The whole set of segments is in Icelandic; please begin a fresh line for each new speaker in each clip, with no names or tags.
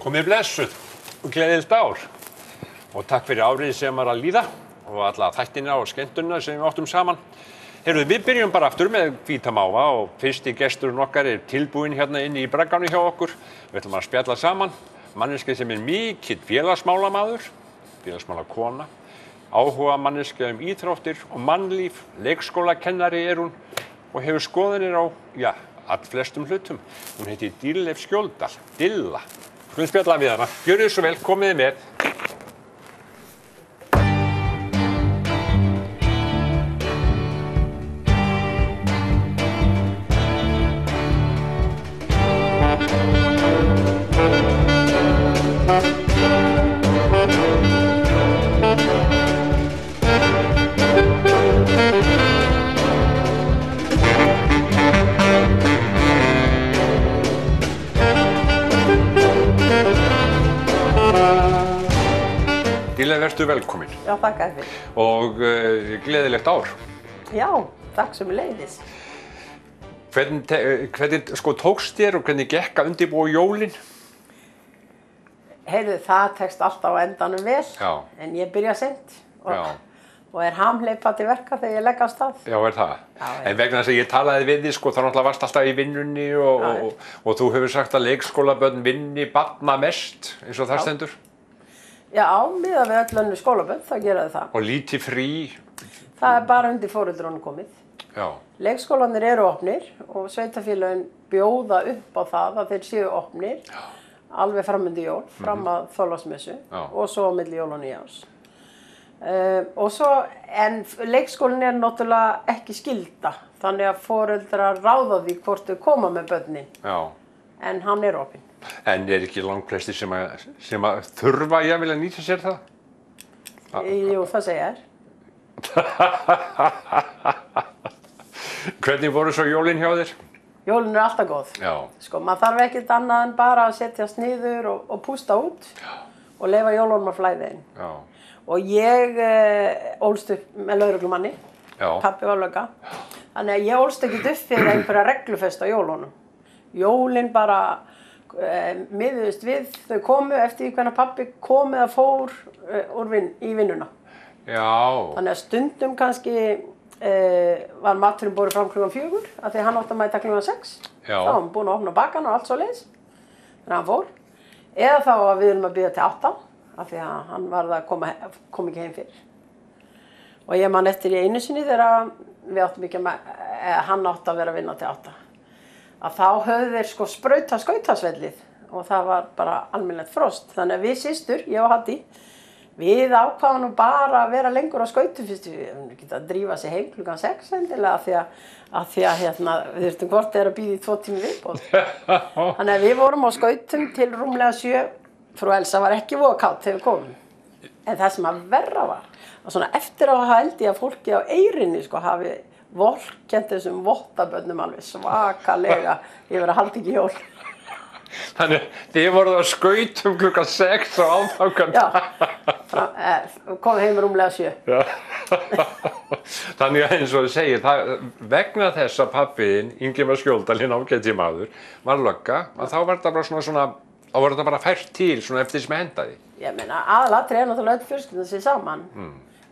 Komið blessuð og gleðilegt ár og takk fyrir árið sem að líða og alla þættina og skemmtunina sem við áttum saman. Heyrðu, við byrjum bara aftur með hvíta máva og fyrsti gesturinn okkar tilbúinn hérna inni í bragganum hjá okkur. Við ætlum að spjalla saman. Manneskja sem mikill félagsmálamaður, félagsmálakona, áhuga manneskja íþróttir og mannlíf, leikskólakennari hún og hefur skoðanir á, allflestum hlutum. Hún heitir Dýrleif Skjóldal, Dilla. Skulum spjalla við hana. Gjörið svo vel, komiði með. Dýrleif, vertu velkomin.
Já, þakka fyrir.
Og gleðilegt ár.
Já, takk sömuleiðis.
Hvernig tókst þér og hvernig gekk að undirbúa jólin?
Heyrðu, það tekst alltaf á endanum vel, en ég byrja seint og hamhleypa til verka þegar ég legg af stað.
Já, það? Já. En vegna þess að ég talaði við þig, þá náttúrulega varst alltaf í vinnunni og þú hefur sagt að leikskólabörn vinni barna mest, eins og það stendur.
Já, miðað við öll önnur skólabörn, þá gera þau það.
Og lítið frí?
Það bara undir foreldrunum komið.
Já.
Leikskólarnir eru opnir og sveitarfélögin bjóða upp á það að þeir séu opnir alveg fram undir jól, fram að Þorláksmessu og svo á milli jól og nýjárs. En leikskólinn náttúrulega ekki skylda, þannig að foreldrar ráða því hvort þau koma með börnin. Já. En hann er opinn.
En ekki langflestir sem að þurfa jafnvel að nýta sér það?
Jú, það segja þér.
Hvernig voru svo jólin hjá þér?
Jólin alltaf góð. Já. Sko, maður þarf ekkert annað en bara að setjast niður og pústa út og leyfa jólunum að flæða inn. Já. Og ég ólst upp með lögreglumanni, pabbi var lögga, þannig að ég ólst ekkert upp fyrir einhverja reglufest á jólunum. Jólin bara miðuðust við, þau komu eftir hvernig pabbi kom eða fór í vinnuna. Já. Þannig að stundum kannski var maturinn borið fram klukkan 4 af því hann átti að mæta klukkan 6. Já. Þá var hann búinn að opna bakkann og allt svoleiðis þannig að hann fór. Eða þá að við erum að bíða til 8 af því að hann varð að kom ekki heim fyrir. Og ég man eftir í einu sinni þegar við áttum ekki hann átti að vera að vinna til 8. Að þá höfðu þeir sko sprauta skautasvellið og það var bara almennilegt frost. Þannig að við systur, ég og Haddi, við ákváðum bara að vera lengur á skautum fyrst við geta að drífa sig heim klukkan 6 endilega af því að við þurftum hvort að bíða í 2 tíma viðbót. Þannig að við vorum á skautum til rúmlega 7. Frú Elsa var ekki voða kátt þegar við komum. En það sem að verra var, að svona eftir á held ég að fólki á Eyrinni sko hafi vorkennt þessum vottabörnum alveg svakalega yfir að halda ekki jól.
Þannig þið voruð á skautum klukkan 6 og áfangandi.
Já, kom heim rúmlega 7.
Þannig að eins og þið segir, vegna þess að pabbiðinn, Ingimar Skjóldal, hinn ágæti maður, var lögga, að þá var þetta bara þá var þetta bara fært til eftir sem hendaði. Ég
meina, aðalatriðið náttúrulega öll fjölskyldan sig saman.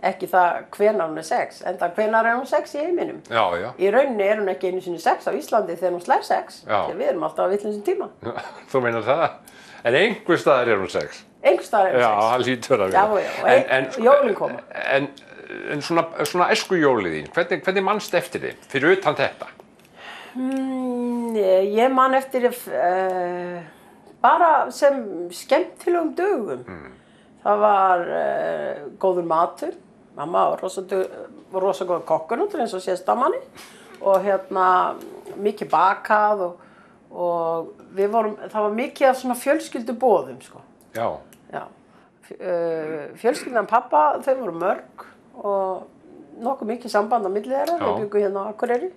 Ekki það hvenær hún 6, en það hvenær hún 6 í heiminum. Já, já. Í rauninni hún ekki einu sinni 6 á Íslandi þegar hún slær 6. Já. Þegar við erum alltaf á vitlausum tíma.
Já, þú meinar það? En einhver staðar hún 6?
Einhver staðar hún 6.
Já, það hlýtur að vera.
Já, og jólin koma.
En svona æskujólið þín, hvernig manstu eftir þið, fyrir utan þetta?
Ég man eftir bara sem skemmtilegum dögum. Það var góður matur. Mamma var rosa góð kokkur eins og sést á manni og mikið bakað og það var mikið af svona fjölskylduboðum sko. Já. Já. Fjölskyldan pappa, þau voru mörg og nokkuð mikið samband á milli þeirra, þau bjuggu hérna á Akureyri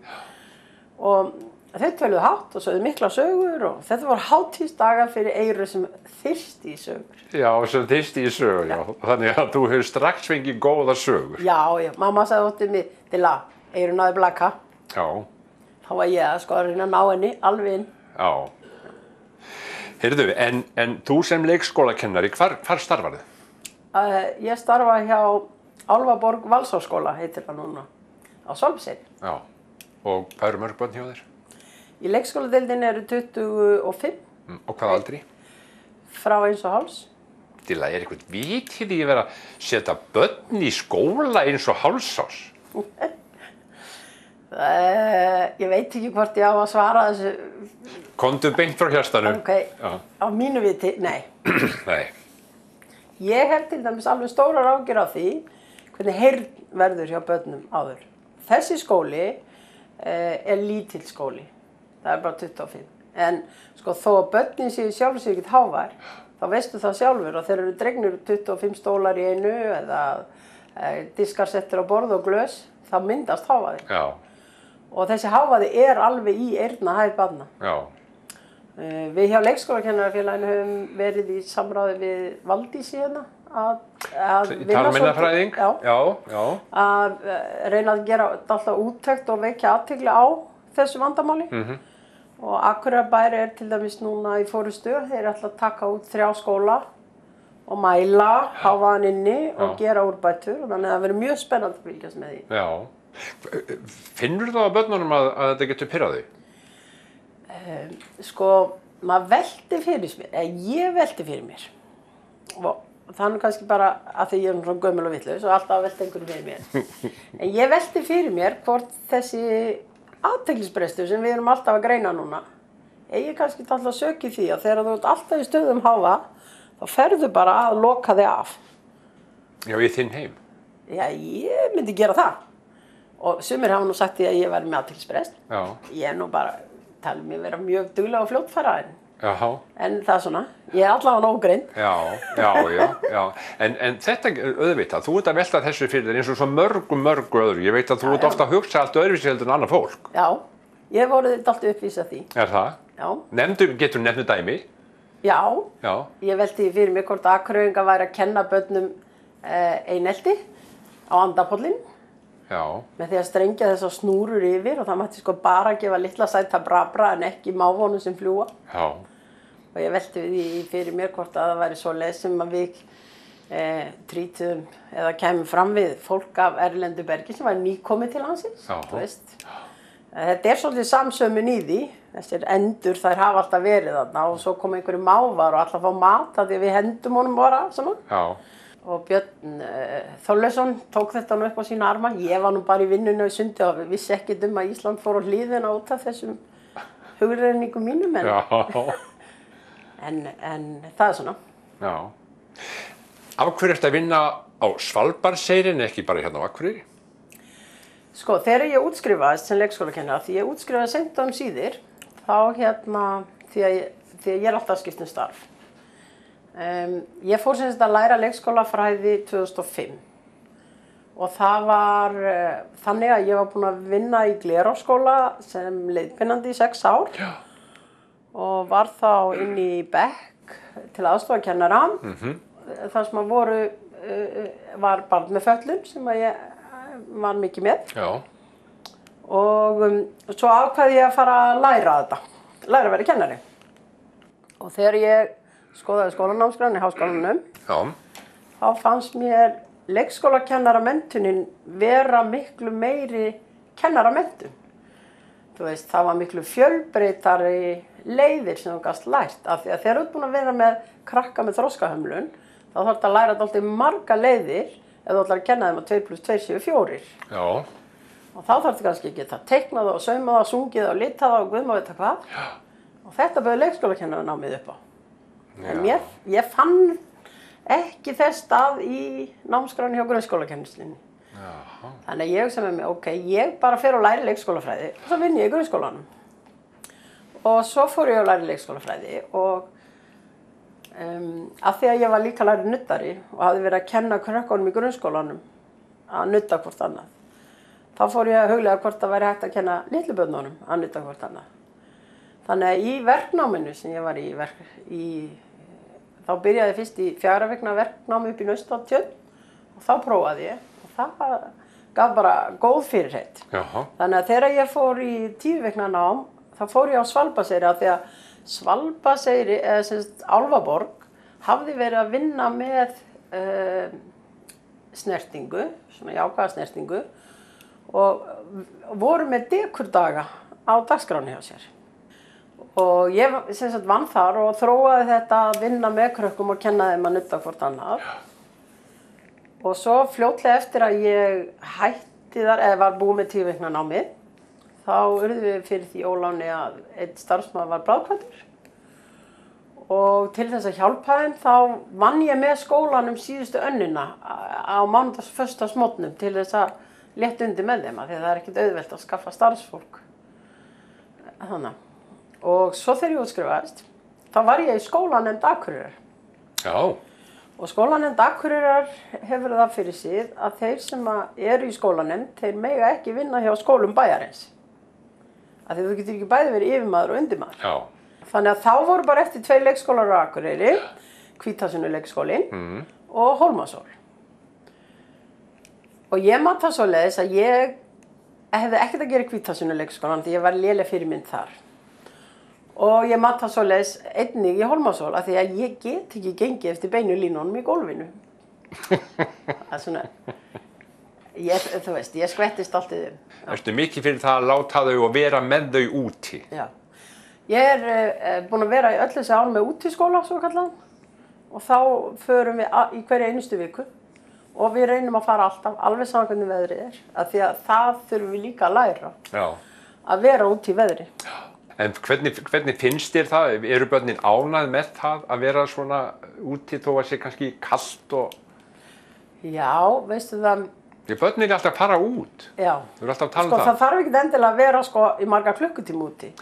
og þau töluðu hátt og sögðu mikla sögur og þetta voru hátíðsdagar fyrir Eyru sem þyrsti í sögur.
Já, sem þyrsti í sögur, já. Þannig að þú hefur strax fengið góða sögur.
Já, mamma sagði óttið mér til að Eyru náði blaka. Já. Þá var ég að reyna að ná henni alveg inn.
Já. Heyrðu, en þú sem leikskólakennari, hvar starfarðu?
Ég starfa hjá Álfaborg Valsárskóla, heitir það núna, á Svalbarðseyri.
Já, og hvað eru mörg börn hjá þér?
Í leikskóladeildinni eru 25.
Og hvað aldri?
Frá 1,5.
Dilla, eitthvað vitið í að vera að setja börn í skóla 1,5 árs?
Ég veit ekki hvort ég á að svara þessu.
Komdu beint frá hjartanum.
Ok, á mínu viti, nei.
Nei.
Ég hef til dæmis alveg stórar áhyggjur af því hvernig heyrn verður hjá börnum áður. Þessi skóli er lítill skóli. Það er bara 25. En sko þó að börnin séu sjálfur sér ekkert hávær, þá veistu það sjálfur og þeir eru dregnir 25 stólar í einu eða diskar settir á borð og glös, þá myndast hávaði.
Já.
Og þessi hávaði er alveg í eyrnahæð barna.
Já.
Við hjá leikskólakennarafélaginu höfum verið í samráði við Valdísi hérna að
Talmeinafræðing? Já.
Að reyna að gera alltaf úttekt og vekja athygli á þessu vandamáli. Og Akureyrarbær er til dæmis núna í forystu, þeir ætla að taka út 3 skóla og mæla hávaðann inni og gera úrbætur og þannig að það verður mjög spennandi að fylgjast með því.
Já. Finnur þú á börnunum að þetta getur pirrað þig?
Sko, maður velti fyrir mér, ég velti fyrir mér og það er kannski bara að því ég er svona gömul og vitlaus og alltaf velti einhverju fyrir mér. En ég velti fyrir mér hvort þessi athyglisbrestur sem við erum alltaf að greina núna eigi kannski alltaf sök í því að þegar þú ert alltaf í stöðum háva þá ferðu bara að loka þig af.
Já, í þinn heim?
Já, ég myndi gera það. Og sumir hafa nú sagt því að ég væri með athyglisbrest. Já. Ég er nú bara talið mér vera mjög duglega og fljótfæra en það er svona, ég er allavega ógreind.
Já. En þetta auðvitað, þú ert að velta þessu fyrir þér eins og svo mörgu öðru. Ég veit að þú ert ofta að hugsa allt öðruvísi heldur en annað fólk.
Já, ég hef orðið alltaf uppvísað því.
Er það?
Já.
Getur nefnu dæmi?
Já. Ég velti fyrir mig hvort Akureyringar væri að kenna börnum einelti á andapollinn.
Já.
Með því að strengja þessar snúrur yfir og það mætti sko bara gefa litla sæta brabra en ekki mávonum sem fljúa.
Já.
Og ég velti því fyrir mér hvort að það væri svoleiðis sem að við trítum eða kemum fram við fólk af erlendu bergi sem væri nýkomið til landsins. Já. Þú veist. Þetta er svolítið samsömun í því. Þessir endur þær hafa alltaf verið þarna og svo kom einhverju mávar og alltaf fá mat af því að við hendum honum bara saman. Já. Og Björn Þorleifsson tók þetta nú upp á sína arma. Ég var nú bara í vinnunni á Sundi og vissi ekkert að Ísland fór á hliðina út af þessum hugrenningum mínum. En það er svona.
Já. Af hverju ertu að vinna á Svalbarðseyri en ekki bara hérna á Akureyri?
Sko, þegar ég útskrifaðist sem leikskólakennari, því ég útskrifaði seint síðir, þá því að ég er alltaf skipt um starf. Ég fór sem sagt að læra leikskólafræði 2005 og það var þannig að ég var búin að vinna í Glerárskóla sem leiðbeinandi í 6 ár. Já. Og var þá inn í bekk til aðstofakennara þar sem að var barn með fötlun sem að ég var mikið með. Já. Og svo ákvaði ég að fara að læra að vera kennari. Og þegar ég skoðaði skólanámskránni í Háskólanum, þá fannst mér leikskólakennaramentunin vera miklu meiri kennaramenntun. Þú veist, það var miklu fjölbreyttari leiðir sem þú gast lært. Af því að þegar þú ert búin að vera með krakka með þroskahömlun, þá þarftu að læra dálítið marga leiðir ef þú ætlar að kenna þeim að 2 + 2 séu 4. Já. Og þá þarftu kannski að geta teiknað og saumað og sungið og litað og guð má vita hvað. Já. Og þetta bauð leikskólakennaranámið upp á. En ég fann ekki þess stað í námskránni hjá grunnskólakennslinni. Þannig að ég hugsaði með mig, ok, ég bara fer og læri leikskólafræði og svo vinn ég í grunnskólanum. Og svo fór ég að læri leikskólafræði og af því að ég var líka læri nuddari og hafði verið að kenna krökkunum í grunnskólanum að nudda hvort annað. Þá fór ég að huglega hvort það væri hægt að kenna litlu börnunum að nudda hvort annað. Þannig að í verknáminu sem ég var þá byrjaði ég fyrst í 4 vikna verknámi upp í Naustvatnstjörn og þá prófaði ég og það gaf bara góð fyrirheit. Þannig að þegar ég fór í 10 vikna nám, þá fór ég á Svalbarðseyri af því að Svalbarðseyri, eða sem sagt Álfaborg, hafði verið að vinna með snertingu, svona jákvæða snertingu og voru með dekurdaga á dagskráni hjá sér. Og ég sem sagt vann þar og þróaði þetta að vinna með krökkum og kenna þeim að nudda hvort annað. Og svo fljótlega eftir að ég hætti þar, eða var búið með 10 vikna námið, þá urðum við fyrir því óláni að einn starfsmaður var bráðkvaddur. Og til þess að hjálpa þeim þá vann ég með skólanum síðustu önnina á mánudags- og föstudagsmorgnum til þess að létta undir með þeim, af því það er ekkert auðvelt að skaffa starfsfólk. Þannig. Og svo þegar ég útskrifaðist, þá var ég í skólanefnd Akureyrar.
Já.
Og skólanefnd Akureyrar hefur það fyrir sig að þeir sem eru í skólanefnd, þeir mega ekki vinna hjá skólum bæjarins. Af því þú getur ekki bæði verið yfirmaður og undirmaður.
Já.
Þannig að þá voru bara eftir 2 leikskólar á Akureyri, Hvítasunnu leikskólinn og Hólmasól. Og ég mat það svoleiðis að ég hefði ekkert að gera í Hvítasunnu leikskólann því ég var léleg fyrirmynd þar. Og ég mat það svoleiðis einnig í Hólmasól af því að ég get ekki gengið eftir beinu línunum í gólfinu. Það er svona, þú veist, ég skvettist allt í þeim.
Ertu mikið fyrir það að láta þau og vera með þau úti?
Já. Ég búin að vera í öll þessi ár með útiskóla, svo kallaðan. Og þá förum við í hverja einustu viku. Og við reynum að fara alltaf, alveg saman hvernig veðrið er. Af því að það þurfum við líka að læra. Já. Að vera út í veðri.
Já. En hvernig finnst þér það? Eru börnin ánægð með það að vera svona úti þó að sé kannski kalt og...
Já, veistu það...
Börnin eru alltaf að fara út.
Já.
Þú eru alltaf að tala um það.
Það þarf ekki endilega að vera í marga klukkutíma úti.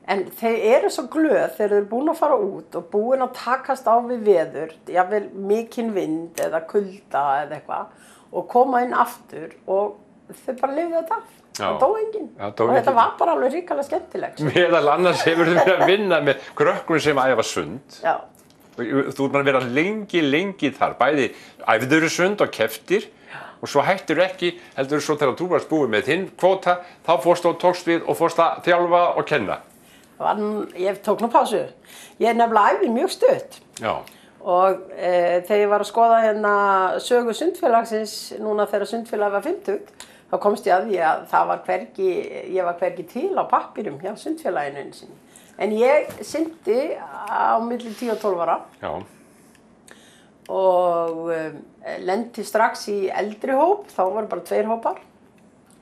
En þeir eru svo glöð þegar þeir eru búin að fara út og búin að takast á við veður, jafnvel mikinn vind eða kulda eða eitthvað, og koma inn aftur og þau bara lifðu þetta af. Það dó enginn. Og þetta var bara alveg hrikalega skemmtilegt.
Meðal annars hefur þið verið að vinna með krökkum sem æfa sund. Já. Þú ert að vera lengi þar, bæði æfður sund og keftir. Og svo hættir ekki, heldur svo þegar þú varst búið með þinn kvóta, þá fórst og tókst við og fórst að þjálfa og kenna.
Ég tók nú pásu. Ég nefnilega æfi mjög stutt. Já. Og þegar ég var að skoða hérna sögu sundfélagsins, núna þegar sundfélag var 50, þá komst ég að því að ég var hvergi til á pappirum hjá sundfélaginu einu sinni. En ég syndi á milli 10 og 12 ára. Já. Og lenti strax í eldri hóp, þá voru bara 2 hópar.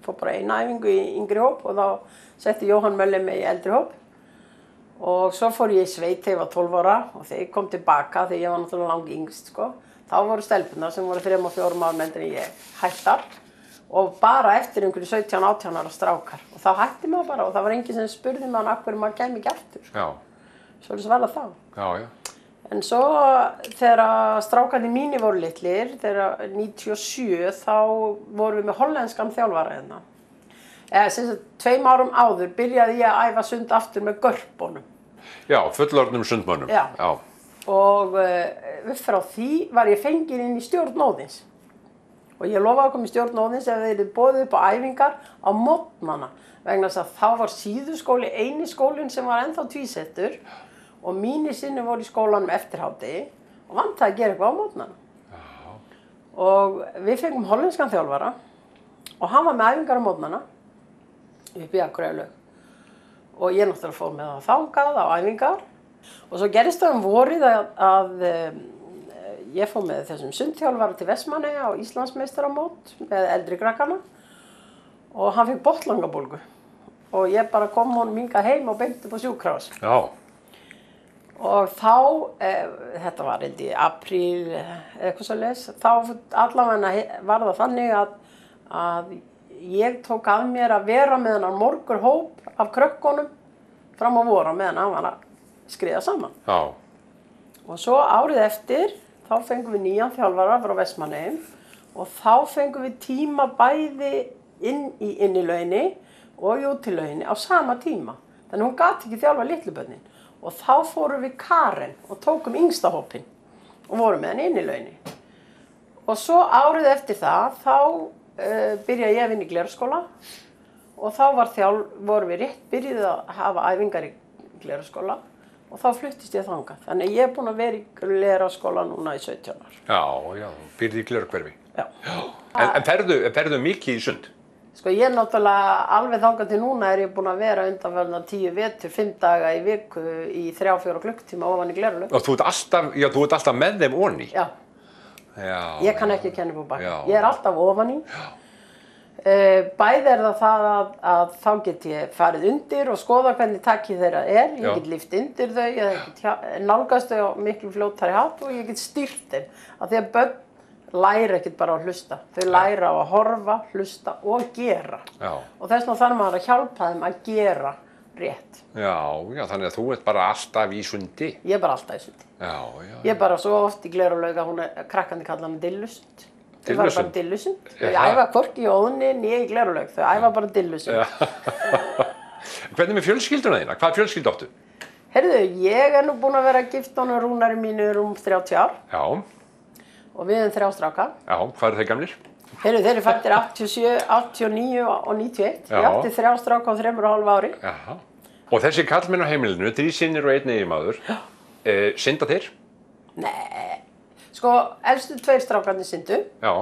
Fór bara eina æfingu í yngri hóp og þá setti Jóhann Möller mig í eldri hóp. Og svo fór ég í sveit þegar ég var 12 ára og þegar ég kom tilbaka, þegar ég var náttúrulega langt yngst, sko, þá voru stelpurnar sem voru 3 og 4 árum eldri en ég hættar og bara eftir einhverju 17-18 ára strákar. Og þá hætti maður bara og það var enginn sem spurði mig af hverju maður kæmi ekki eftir. Já. Svo er það vel að þá. Já, já. En svo þegar strákarnir mínir voru litlir, þegar 97, þá vorum við með hollenskan þjálfara hérna. Sem sagt, 2 árum áður byrjaði ég að æfa sund aftur með görpunum.
Já, fullorðnum sundmönnum. Já.
Og upp frá því var ég fengin inn í stjórn Óðins. Og ég lofaði að koma í stjórn Óðins ef þeir eru boðið upp á æfingar á morgnana. Vegna þess að þá var síðuskóli eini skólinn sem var ennþá tvísettur og mínir sinni voru í skólanum eftir hádegi og vantaði að gera eitthvað á morgnana. Já. Og við fengum hollenskan þjálfara og hann var með æfingar á morgnana upp í Akureyri. Og ég náttúrulega fór með það þangað á æfingar. Og svo gerist það vorið að ég fór með þessum sundþjálfara til Vestmannaeyja á Íslandsmeistaramót með eldri krakkana. Og hann fikk botnlangabólgu. Og ég bara kom honum hingað heim og beint upp á sjúkrahús. Já. Og þá, þetta var í apríl eitthvað svoleiðis, þá allavega var það þannig að ég tók að mér að vera með hennar morgur hóp af krökkunum fram á vora meðan hann var að skriða saman. Já. Og svo árið eftir, þá fengum við nýjan þjálfara frá Vestmannaeyjum og þá fengum við tíma bæði inn í innilauginni og í útilauginni á sama tíma. Þannig hún gat ekki þjálfa litlubörnin. Og þá fórum við Karen og tókum yngsta hópinn og vorum með hann innilauginni. Og svo árið eftir það, þá byrjaði ég að vinna í Glerskóla og þá vorum við rétt byrjuð að hafa æfingar Glerárskóla og þá fluttist ég þangað. Þannig ég búin að vera í Glerárskóla núna í 17 ár.
Já, býrð í Glerárhverfi.
Já.
En ferðu mikið í sund?
Sko ég náttúrulega alveg þangað til núna ég búin að vera undanfarna 10 vetur, 5 daga í viku í 3-4 klukkutíma ofan í Glerárlaug.
Og þú ert alltaf með þeim onni?
Já. Ég kann ekki kenna upp á bak. Ég alltaf ofan í. Bæði það að þá get ég farið undir og skoða hvernig takið þeirra ég get lyft undir þau, ég get nálgast þau á miklu fljótari hátt og ég get stýrt þeim. Af því að börn læra ekkert bara að hlusta, þau læra á að horfa, hlusta og gera. Og þess vegna þarf maður að hjálpa þeim að gera rétt. Já,
þannig að þú ert bara alltaf í sundi.
Ég bara alltaf í sundi. Ég bara svo oft í Glerárlaug að krakkandi kalla hana dillusund. Þau fara bara dillusund. Þau æfa hvorki í Óðni né í Glerárlaug, þau æfa bara dillusund.
Hvernig með fjölskylduna þína? Hvaða fjölskyldu áttu?
Heyrðu, ég nú búin að vera gift honum Rúnari mínu 30 ár.
Já.
Og við 3 stráka.
Já, hvað þeir gamlir?
Heyrðu, þeir fæddir 87, 89 og 91. Ég átti 3 stráka á 3,5 ári.
Já. Og þessi karlmenn á heimilinu, 3 synir og 1 eiginmaður, synda þeir?
Nei. Sko, elstu 2 strákarnir syndu.
Já.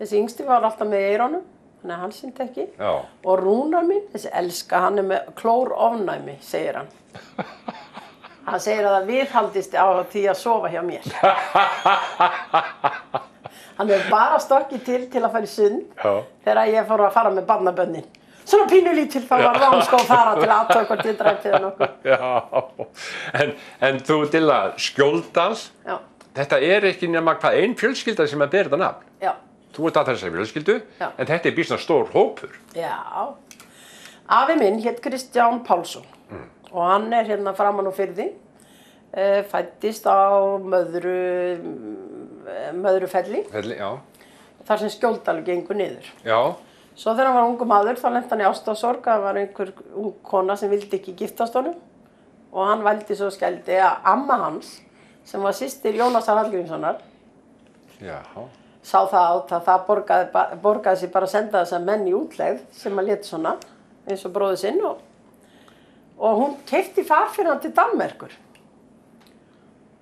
Þessi yngsti var alltaf með eyrunum, þannig að hann syndi ekki.
Já.
Og Rúnar minn, þessi elska, hann með klórofnæmi, segir hann. Hann segir að það viðhaldist á því að sofa hjá mér. Hann hefur bara stokkið til að fara í sund þegar ég fór að fara með barnabönnin. Svona pínulítil þá var það sko að fara til að aðtöða hvort ég dræpið eða nokkuð.
Já, en þú Dilla, Skjóldals, þetta ekki nema hvað ein fjölskylda sem ber þetta nafn.
Já.
Þú ert að þessari fjölskyldu, en þetta býsna stór hópur.
Já. Afi minn hét Kristján Pálsson og hann hérna framan á Firði, fæddist á Möðrufelli.
Felli, já.
Þar sem Skjóldalur gengur niður.
Já.
Svo þegar hann var ungur maður þá lenti hann í ástarsorg að það var einhver ung kona sem vildi ekki giftast honum og hann vældi svo skældi að amma hans sem var systir Jónasar Hallgrímssonar sá það át að það borgaði sig bara að senda þessa menn í útlegð sem að lét svona eins og bróður sinn og hún keypti far fyrir hann til Danmerkur.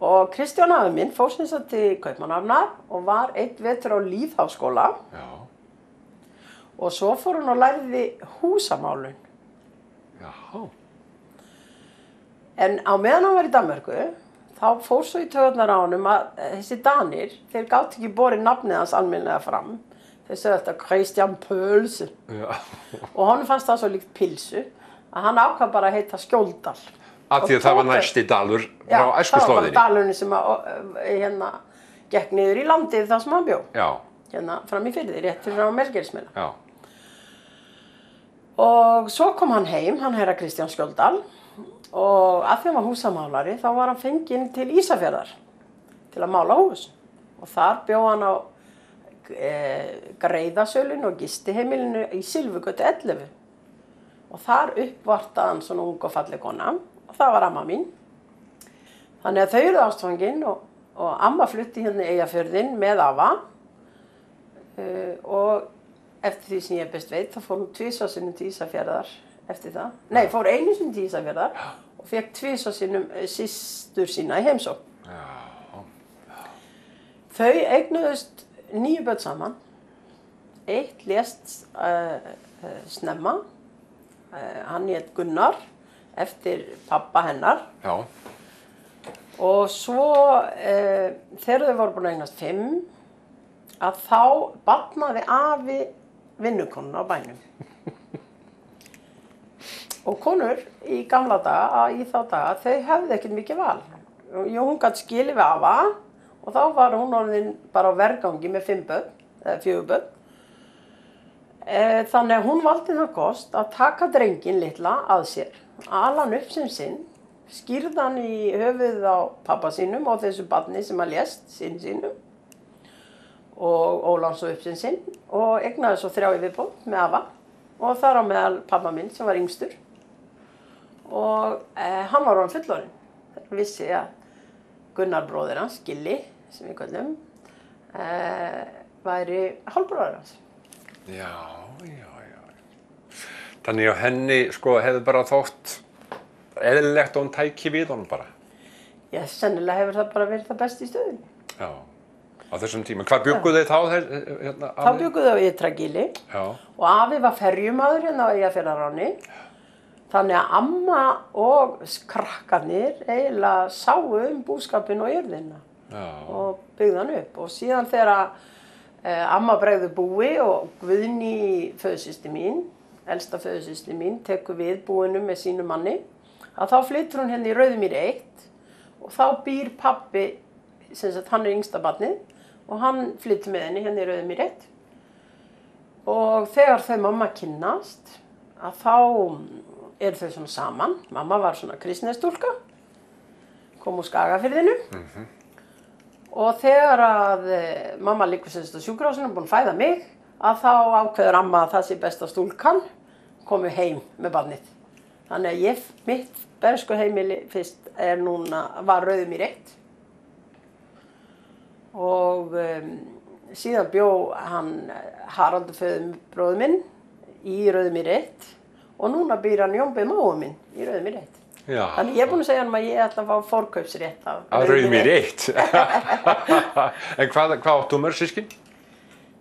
Og Kristján afi minn fór sem sagt til Kaupmannahafnar og var 1 vetur á Lýðháskóla.
Já.
Og svo fór hún og lærði húsamálun.
Já.
En á meðan hann var í Danmörku, þá fór svo í taugarnar á honum að þessi Danir, þeir gátu ekki borið nafnið hans almennilega fram. Þeir sögðu þetta Kristján Pölse.
Já.
Og honum fannst það svo líkt pilsu að hann ákvað bara að heita Skjóldal.
Af því að það var næsti dalur frá æskuslóðinni.
Já, það var bara dalurinn sem gekk niður í landið þar sem hann bjó.
Já.
Hérna fram í Firði, rétt fyrir á Melgerðismeila.
Já.
Og svo kom hann heim, hann herra Kristján Skjóldal og að því hann var húsamálari þá var hann fenginn til Ísafjarðar til að mála hús. Og þar bjó hann á Greiðasölinu og gistiheimilinu í Silfurgötu 11. Og þar uppvartaði hann svona ung og falleg kona og það var amma mín. Þannig að þau eru ástfangin og amma flutti hérna í Eyjafjörðinn með afa og eftir því sem ég best veit þá fór hún 2 sinnum til Ísafjarðar eftir það. Nei, fór 1 sinni til Ísafjarðar og fekk 2 sinnum systur sína í heimsókn. Þau eignuðust 9 börn saman. 1 lést snemma. Hann hét Gunnar eftir pappa hennar.
Já.
Og svo þegar þau voru búin að eignast 5 að þá barnaði afi vinnukonuna á bænum. Og konur í gamla daga, í þá daga, þau hefðu ekkert mikið val. Hún gat skilið við afa og þá var hún orðin bara á vergangi með 5 börn, eða 4 börn. Þannig að hún valdi það kost að taka drenginn litla að sér, ala hann upp sem sinn, skýrði hann í höfuðið á pappa sínum og þessu barni sem að lést sínum og óla hann svo upp sem sinn og eignaði svo 3 í viðbót með afa og þar á meðal pappa minn sem var yngstur og hann var orðinn fullorðinn. Vissi að Gunnar bróðir hans, Gilli, sem við köllum, væri hálfbróðir hans.
Já. Þannig að henni sko hefði bara þótt eðlilegt og hún tæki við honum bara?
Já, sennilega hefur það bara verið það best í stöðunni.
Já, á þessum tíma. Hvað bjugguð þið þá? Hérna,
þá bjugguð þið á Ytragili og afi var ferjumaður hérna á Eyjafjarðaráni. Þannig að amma og krakkarnir eiginlega sáu búskapinn og jörðina og byggði hann upp. Og síðan þegar amma bregður búi og Guðný föðursystir mín, elsta föðursystir mín, tekur við búinu með sínu manni, að þá flyttur hún hérna í Rauðumýri 1 og þá býr pabbi, sem sagt hann yngsta barnið, og hann flyttur með henni hérna í Rauðumýri 1. Og þegar þau mamma kynnast, að þá eru þau svona saman. Mamma var svona kristnestúlka, kom úr Skagafirðinu. Og þegar að mamma liggur semst á sjúkrahúsinu, búin að fæða mig, að þá ákveður amma að það sé besta stúlkan komi heim með barnið. Þannig að mitt bernskuheimili fyrst var Rauðumýri 1. Og síðan bjó hann Haraldur föðurbróðir minn í Rauðumýri 1 og núna býr hann Jón B. mágur minn í Rauðumýri 1.
Já.
Þannig ég er búin að segja hann að ég ætla að fá forkaupsrétt
af Rauðumýri 1. En hvað áttu mörg systkin?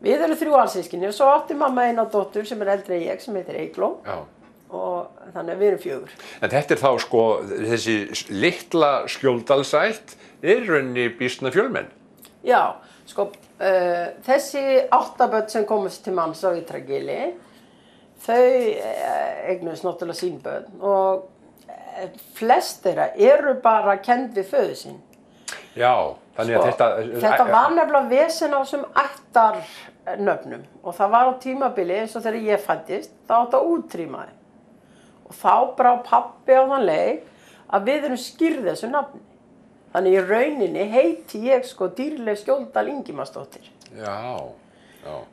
Við erum 3 alsystkin og svo átti mamma eina dóttur sem er eldri en ég sem heitir Eygló. Já. Og þannig að við erum 4.
En þetta þá sko, þessi litla Skjóldalsætt er rauninni býsna fjölmenn.
Já, sko þessi 8 börn sem komast til manns á Ytragili, þau eignuðust náttúrulega sín börn og flest þeirra eru bara kennd við föður sinn. Já, þannig að þetta var nefnilega vesen á þessum ættarnöfnum og það var á tímabili eins og þegar ég fæddist, þá átti að útrýma þeim. Og þá brá pabbi á þann leik að við erum skýrð þessu nafni. Þannig í rauninni heiti ég sko Dýrleif Skjóldal Ingimarsdóttir. Já.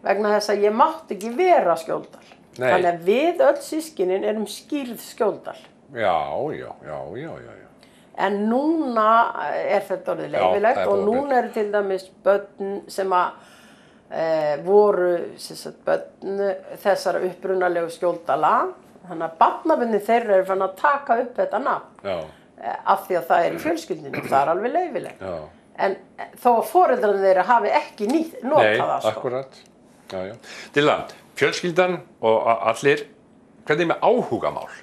Vegna þess að ég mátti ekki vera Skjóldal. Nei. Þannig að við öll systkinin erum skýrð Skjóldal. Já. En núna er þetta orðið leyfilegt og núna eru til dæmis börn sem að voru börn þessara upprunalegu Skjóldala. Þannig að barnabörnin þeirra eru fann að taka upp þetta nafn af því að það er í fjölskyldinu og það er alveg leyfilegt. En þó að foreldrarnir þeirra hafi ekki notað það. Nei, akkurat. Já. Dilla, fjölskyldan og allir, hvernig með áhugamál?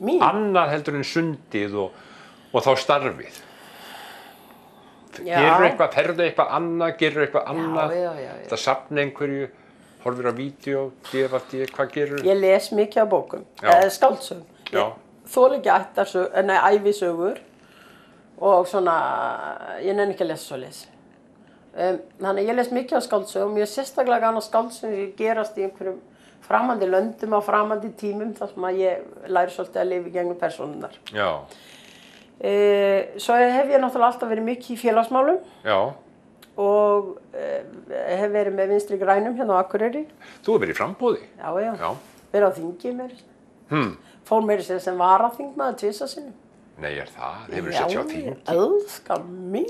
Mín? Annað heldur en sundið og þá starfið. Gerur eitthvað, ferðu eitthvað annað, gerur eitthvað annað? Já. Þetta safna einhverju, horfir á vídeo, DVD, hvað gerur? Ég les mikið á bókum, skáldsögum. Þoli ekki ævisögur og svona, ég nenni ekki að lesa svoleiðis. Þannig ég les mikið á skáldsögum, ég er sérstaklega gaman á skáldsögum sem gerast í einhverjum framandi löndum á framandi tímum þar sem að ég læri svolítið að lifa í gegnum persónurnar. Já. Svo hef ég náttúrulega alltaf verið mikið í félagsmálum. Já. Og hef verið með Vinstri grænum hérna á Akureyri. Þú hefur verið í framboði? Já. Verið á þingi meira. Fór meira sem varaþingmaður 2 sinnum. Nei, er það? Þið hefur sett hjá þingi? Já, elskar mín.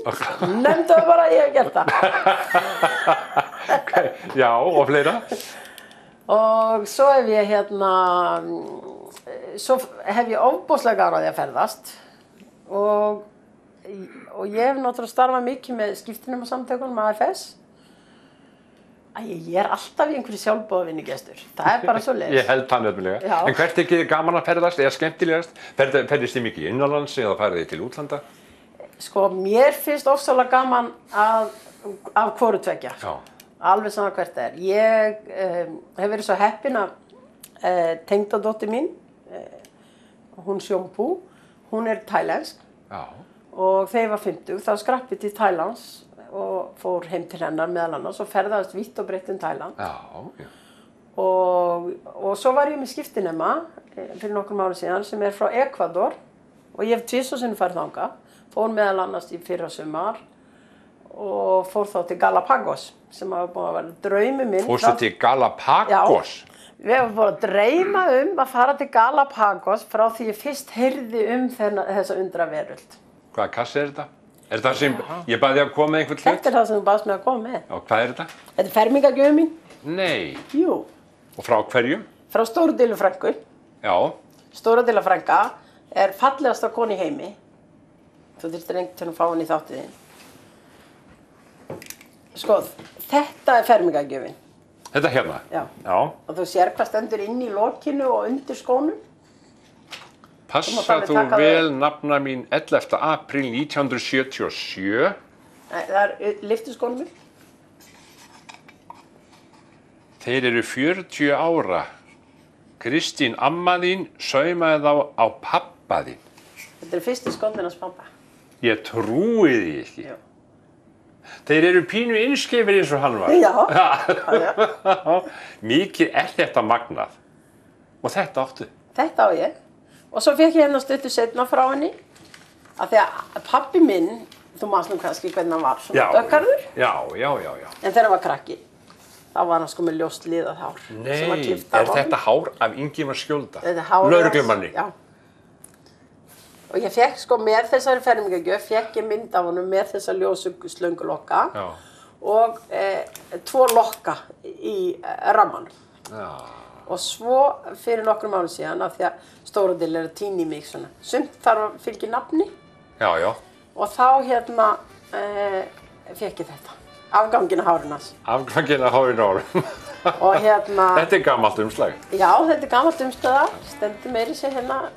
Nefndu það bara að ég hef gert það. Já, og fleira? Og svo hef ég ofboðslega gaman að því að ferðast og ég hef náttúrulega starfað mikið með skiptinemar-samtökunum AFS. Ég er alltaf í einhverju sjálfboðavinnugestur, það er bara svoleiðis. Ég held það nefnilega. En hvert ekki gaman að ferðast eða skemmtilegast? Ferðist þið mikið innanlands eða farið þið til útlanda? Sko, mér finnst ofsalega gaman af hvoru tveggja. Já. Alveg sama hvert það er. Ég hef verið svo heppin að tengdadóttir mín, hún Sjómpú, hún er tælensk. Já. Og þegar ég var 50, þá skrapp ég til Tælands og fór heim til hennar meðal annars og ferðaðist vítt og breitt Tæland. Já. Og svo var ég með skiptinema fyrir nokkrum árum síðan sem er frá Ekvador og ég hef 2 sinnum farið þangað. Fór meðal annars í fyrrasumar og fór þá til Galapagos sem hafa búin að vera draumi minn. Fórstu til Galapagos? Já. Við hefum búin að dreyma að fara til Galapagos frá því ég fyrst heyrði þessa undraveröld. Hvaða kassi er þetta? Er þetta sem ég baði að koma með einhvern hlut? Þetta er það sem þú baðst mig að koma með. Já, hvað er þetta? Þetta er fermingargjöfin mín. Nei. Jú. Og frá hverjum? Frá Stóru Dillu frænku. Já. Stóra Dilla frænka er fallegasta kona í heimi. Þú þurftir einhvern veginn að fá hann í þáttið þinn. Sko, þetta er fermingargjöfin.
Þetta hérna?
Já.
Já.
Og þú sér hvað stendur inn í lokinu og undir skónum.
Passa þú vel nafna mín 11. apríl 1977.
Nei, það er lyftuskónum.
Þeir eru 40 ára. Kristín amma þín saumaði þá á pabba þín.
Þetta er fyrsti skóndin hans pabba.
Ég trúi því ekki.
Já.
Þeir eru pínu innskifir eins og hann var.
Já.
Mikið er þetta magnað. Og þetta áttu.
Þetta á ég. Og svo fékk ég hérna stuttu seinna frá henni. Af því að pabbi minn, þú manst nú kannski hvernig hann var, svona dökkarður.
Já.
En þegar hann var krakki, þá var hann sko með ljóst liðað hár.
Nei, er þetta hár af Ingimar Skjölda?
Þetta er hár.
Lögreglumanni?
Já. Og ég fekk sko með þessari fermingargjöf, fekk ég mynd af honum með þessa ljósu slöngulokka og 2 lokka í rammanum.
Já.
Og svo fyrir nokkrum árum síðan, af því að stóra del er að tína í mig svona. Sumt þarf að fylgja nafni.
Já.
Og þá hérna fekk ég þetta. Afganginn af hárinu hans.
Afganginn af hárinu árum.
Og hérna...
Þetta er gamalt umslag.
Já, þetta er gamalt umslag. Stendur meiri sér hérna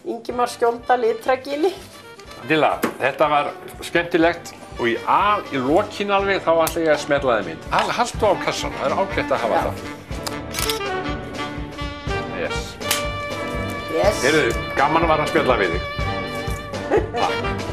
Ingimar Skjölda litragili.
Lilla, þetta var skemmtilegt og í lokin alveg þá ætla ég að smella þið mynd. Haltu á kassan, það er ágætt að hafa það. Yes.
Heyrðu,
gaman að vera að spjalla við þig. Takk.